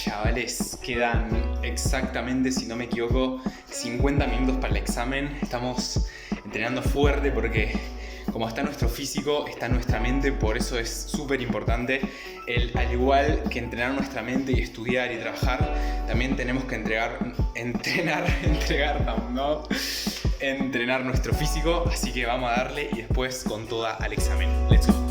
chavales, quedan exactamente, si no me equivoco, 50 minutos para el examen. Estamos entrenando fuerte porque como está nuestro físico, está nuestra mente, por eso es súper importante. Al igual que entrenar nuestra mente y estudiar y trabajar, también tenemos que entrenar nuestro físico, así que vamos a darle y después con toda al examen. Let's go.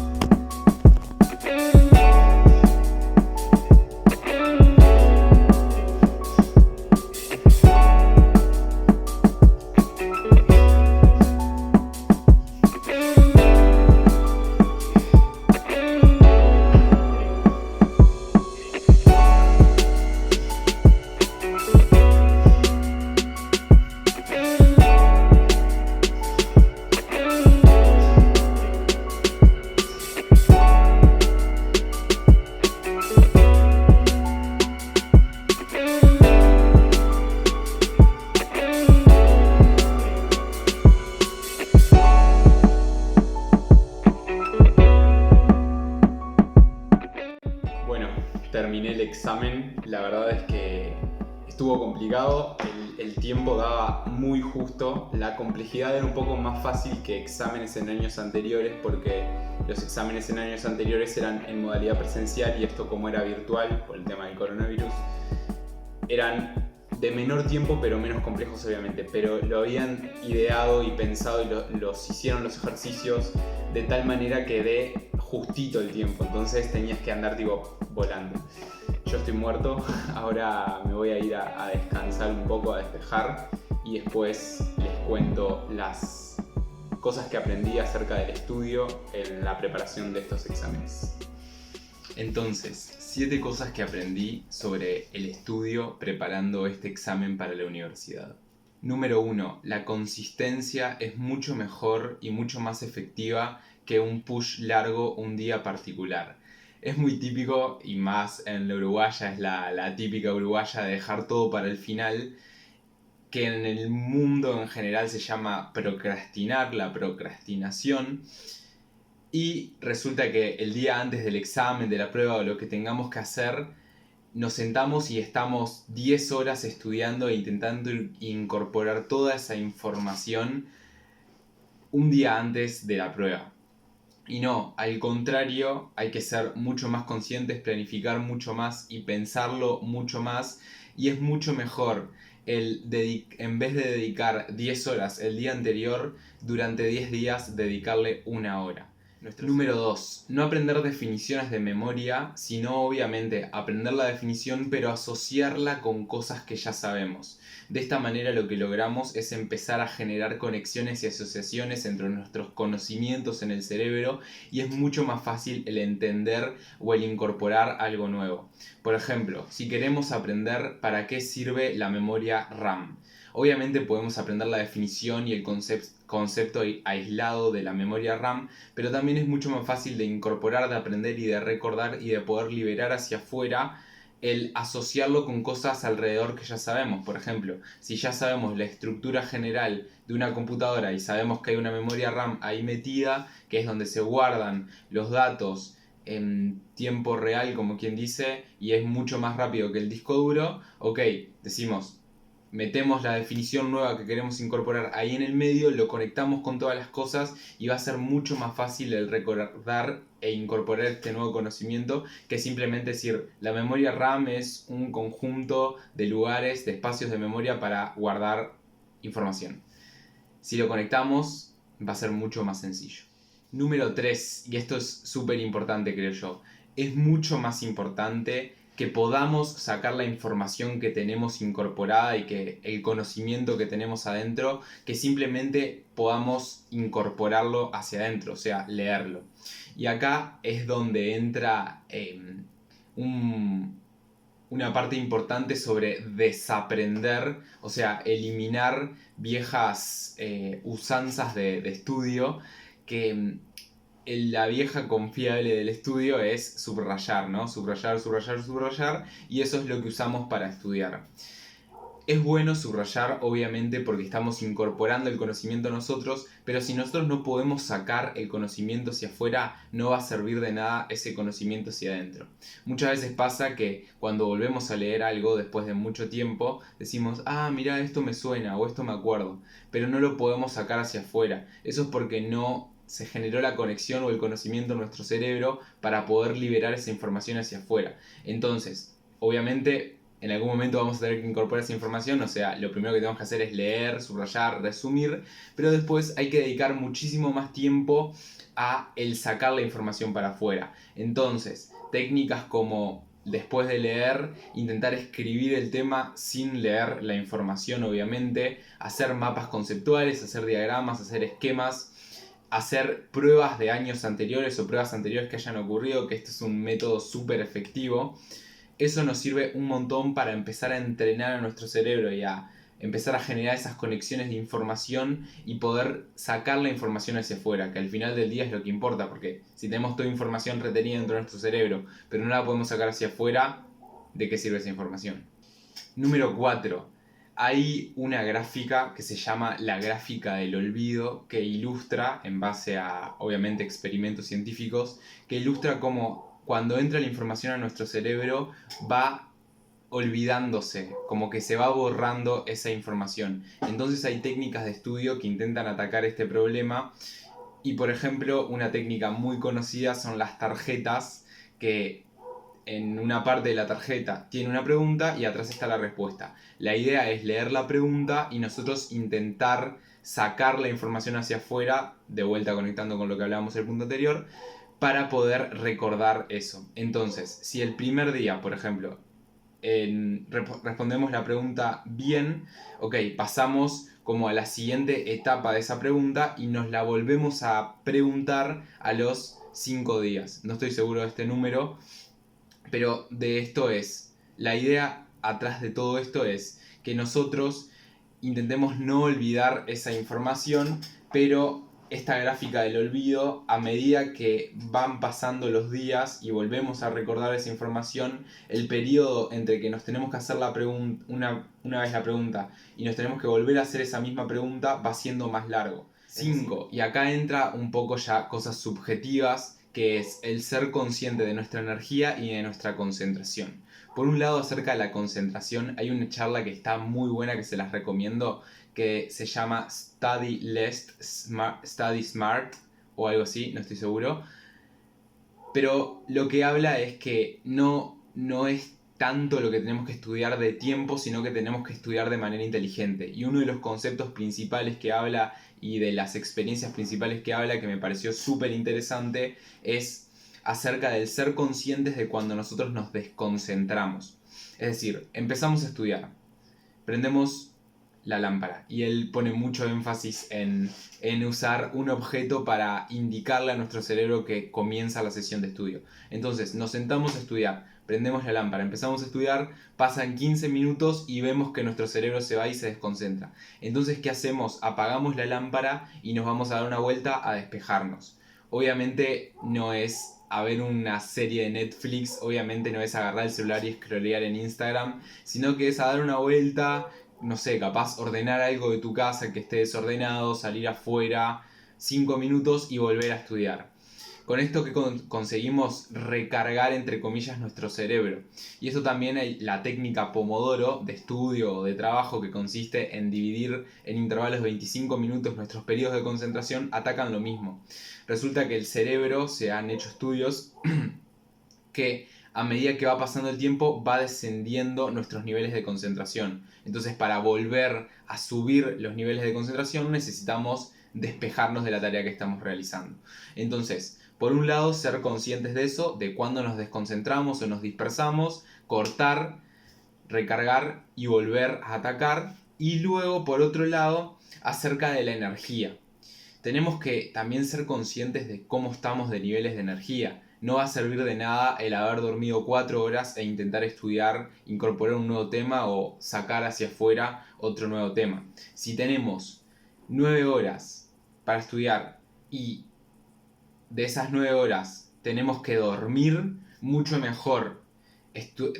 Terminé el examen, la verdad es que estuvo complicado, el tiempo daba muy justo, la complejidad era un poco más fácil que exámenes en años anteriores porque los exámenes en años anteriores eran en modalidad presencial y esto, como era virtual por el tema del coronavirus, eran de menor tiempo pero menos complejos obviamente, pero lo habían ideado y pensado y los hicieron los ejercicios de tal manera que dé justito el tiempo, entonces tenías que andar volando. Yo estoy muerto, ahora me voy a ir a descansar un poco, a despejar y después les cuento las cosas que aprendí acerca del estudio en la preparación de estos exámenes. Entonces, 7 cosas que aprendí sobre el estudio preparando este examen para la universidad. Número 1. La consistencia es mucho mejor y mucho más efectiva que un push largo un día particular. Es muy típico, y más en la uruguaya, es la típica uruguaya de dejar todo para el final, que en el mundo en general se llama procrastinar, la procrastinación. Y resulta que el día antes del examen, de la prueba o lo que tengamos que hacer, nos sentamos y estamos 10 horas estudiando e intentando incorporar toda esa información un día antes de la prueba. Y no, al contrario, hay que ser mucho más conscientes, planificar mucho más y pensarlo mucho más. Y es mucho mejor en vez de dedicar 10 horas el día anterior, durante 10 días dedicarle 1 hora. Número 2. No aprender definiciones de memoria, sino obviamente aprender la definición pero asociarla con cosas que ya sabemos. De esta manera lo que logramos es empezar a generar conexiones y asociaciones entre nuestros conocimientos en el cerebro y es mucho más fácil el entender o el incorporar algo nuevo. Por ejemplo, si queremos aprender para qué sirve la memoria RAM, obviamente podemos aprender la definición y el concepto aislado de la memoria RAM, pero también es mucho más fácil de incorporar, de aprender y de recordar y de poder liberar hacia afuera el asociarlo con cosas alrededor que ya sabemos. Por ejemplo, si ya sabemos la estructura general de una computadora y sabemos que hay una memoria RAM ahí metida, que es donde se guardan los datos en tiempo real, como quien dice, y es mucho más rápido que el disco duro, ok, decimos, metemos la definición nueva que queremos incorporar ahí en el medio, lo conectamos con todas las cosas y va a ser mucho más fácil el recordar e incorporar este nuevo conocimiento que simplemente decir la memoria RAM es un conjunto de lugares, de espacios de memoria para guardar información. Si lo conectamos va a ser mucho más sencillo. Número 3, y esto es súper importante creo yo, es mucho más importante que podamos sacar la información que tenemos incorporada y que el conocimiento que tenemos adentro, que simplemente podamos incorporarlo hacia adentro, o sea, leerlo. Y acá es donde entra una parte importante sobre desaprender, o sea, eliminar viejas usanzas de estudio que la vieja confiable del estudio es subrayar, ¿no? Subrayar, y eso es lo que usamos para estudiar. Es bueno subrayar, obviamente, porque estamos incorporando el conocimiento a nosotros, pero si nosotros no podemos sacar el conocimiento hacia afuera, no va a servir de nada ese conocimiento hacia adentro. Muchas veces pasa que cuando volvemos a leer algo después de mucho tiempo, decimos, ah, mira, esto me suena o esto me acuerdo, pero no lo podemos sacar hacia afuera. Eso es porque no se generó la conexión o el conocimiento en nuestro cerebro para poder liberar esa información hacia afuera. Entonces, obviamente, en algún momento vamos a tener que incorporar esa información, o sea, lo primero que tenemos que hacer es leer, subrayar, resumir, pero después hay que dedicar muchísimo más tiempo a el sacar la información para afuera. Entonces, técnicas como después de leer, intentar escribir el tema sin leer la información, obviamente, hacer mapas conceptuales, hacer diagramas, hacer esquemas, hacer pruebas de años anteriores o pruebas anteriores que hayan ocurrido, que este es un método súper efectivo. Eso nos sirve un montón para empezar a entrenar a nuestro cerebro y a empezar a generar esas conexiones de información y poder sacar la información hacia afuera, que al final del día es lo que importa, porque si tenemos toda información retenida dentro de nuestro cerebro, pero no la podemos sacar hacia afuera, ¿de qué sirve esa información? Número 4. Hay una gráfica que se llama la gráfica del olvido, que ilustra, en base a, obviamente, experimentos científicos, que ilustra cómo cuando entra la información a nuestro cerebro va olvidándose, como que se va borrando esa información. Entonces hay técnicas de estudio que intentan atacar este problema y, por ejemplo, una técnica muy conocida son las tarjetas, que en una parte de la tarjeta tiene una pregunta y atrás está la respuesta. La idea es leer la pregunta y nosotros intentar sacar la información hacia afuera, de vuelta conectando con lo que hablábamos en el punto anterior, para poder recordar eso. Entonces, si el primer día, por ejemplo, respondemos la pregunta bien, ok, pasamos como a la siguiente etapa de esa pregunta y nos la volvemos a preguntar a los 5 días. No estoy seguro de este número, pero de esto es, la idea atrás de todo esto es que nosotros intentemos no olvidar esa información, pero esta gráfica del olvido, a medida que van pasando los días y volvemos a recordar esa información, el periodo entre que nos tenemos que hacer la una vez la pregunta y nos tenemos que volver a hacer esa misma pregunta va siendo más largo. 5. Y acá entra un poco ya cosas subjetivas, que es el ser consciente de nuestra energía y de nuestra concentración. Por un lado, acerca de la concentración, hay una charla que está muy buena que se las recomiendo, que se llama Study Less, Study Smart o algo así, no estoy seguro. Pero lo que habla es que no es tanto lo que tenemos que estudiar de tiempo, sino que tenemos que estudiar de manera inteligente. Y uno de los conceptos principales que habla y de las experiencias principales que habla, que me pareció súper interesante, es acerca del ser conscientes de cuando nosotros nos desconcentramos. Es decir, empezamos a estudiar, prendemos la lámpara y él pone mucho énfasis en usar un objeto para indicarle a nuestro cerebro que comienza la sesión de estudio. Entonces nos sentamos a estudiar, prendemos la lámpara, empezamos a estudiar, pasan 15 minutos y vemos que nuestro cerebro se va y se desconcentra. Entonces, ¿qué hacemos? Apagamos la lámpara y nos vamos a dar una vuelta a despejarnos. Obviamente no es a ver una serie de Netflix, obviamente no es agarrar el celular y scrollear en Instagram, sino que es a dar una vuelta, no sé, capaz ordenar algo de tu casa que esté desordenado, salir afuera 5 minutos y volver a estudiar. Con esto que conseguimos recargar, entre comillas, nuestro cerebro. Y eso también hay la técnica Pomodoro de estudio o de trabajo, que consiste en dividir en intervalos de 25 minutos nuestros periodos de concentración, atacan lo mismo. Resulta que el cerebro, se han hecho estudios que a medida que va pasando el tiempo va descendiendo nuestros niveles de concentración. Entonces, para volver a subir los niveles de concentración necesitamos despejarnos de la tarea que estamos realizando. Entonces, por un lado, ser conscientes de eso, de cuando nos desconcentramos o nos dispersamos, cortar, recargar y volver a atacar. Y luego, por otro lado, acerca de la energía. Tenemos que también ser conscientes de cómo estamos de niveles de energía. No va a servir de nada el haber dormido 4 horas e intentar estudiar, incorporar un nuevo tema o sacar hacia afuera otro nuevo tema. Si tenemos 9 horas para estudiar y de esas 9 horas tenemos que dormir, mucho mejor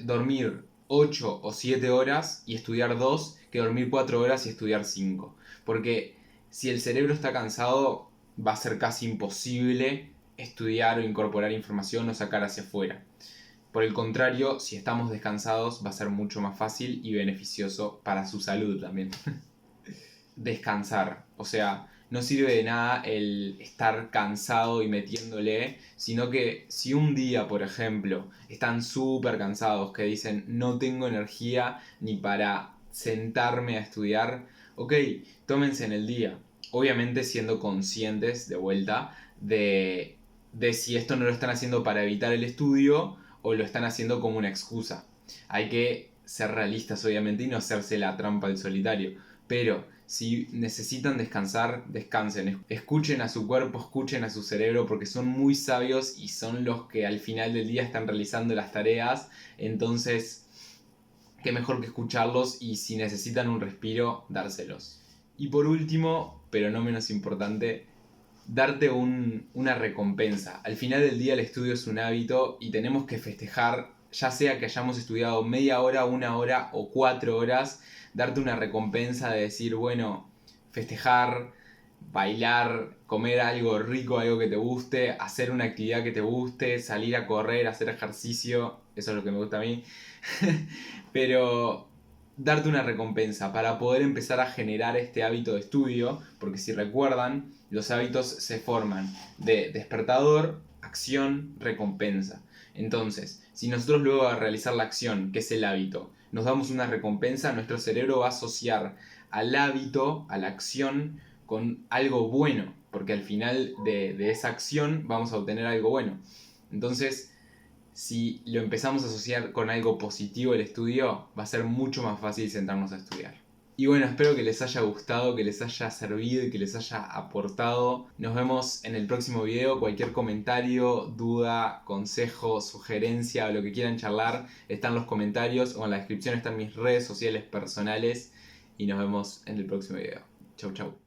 dormir 8 o 7 horas y estudiar 2 que dormir 4 horas y estudiar 5. Porque si el cerebro está cansado, va a ser casi imposible estudiar o incorporar información o sacar hacia afuera. Por el contrario, si estamos descansados, va a ser mucho más fácil y beneficioso para su salud también. Descansar. O sea, no sirve de nada el estar cansado y metiéndole, sino que si un día, por ejemplo, están súper cansados, que dicen no tengo energía ni para sentarme a estudiar, ok, tómense en el día. Obviamente siendo conscientes, de vuelta, de si esto no lo están haciendo para evitar el estudio o lo están haciendo como una excusa. Hay que ser realistas, obviamente, y no hacerse la trampa del solitario. Pero si necesitan descansar, descansen. Escuchen a su cuerpo, escuchen a su cerebro, porque son muy sabios y son los que al final del día están realizando las tareas. Entonces, qué mejor que escucharlos y si necesitan un respiro, dárselos. Y por último, pero no menos importante, darte una recompensa. Al final del día el estudio es un hábito y tenemos que festejar, ya sea que hayamos estudiado media hora, 1 hora o 4 horas, darte una recompensa de decir, bueno, festejar, bailar, comer algo rico, algo que te guste, hacer una actividad que te guste, salir a correr, hacer ejercicio, eso es lo que me gusta a mí. Pero darte una recompensa para poder empezar a generar este hábito de estudio, porque si recuerdan, los hábitos se forman de despertador, acción, recompensa. Entonces, si nosotros luego de realizar la acción, que es el hábito, nos damos una recompensa, nuestro cerebro va a asociar al hábito, a la acción, con algo bueno, porque al final de esa acción vamos a obtener algo bueno. Entonces, si lo empezamos a asociar con algo positivo el estudio, va a ser mucho más fácil sentarnos a estudiar. Y bueno, espero que les haya gustado, que les haya servido y que les haya aportado. Nos vemos en el próximo video. Cualquier comentario, duda, consejo, sugerencia o lo que quieran charlar, está en los comentarios o en la descripción están mis redes sociales personales. Y nos vemos en el próximo video. Chau, chau.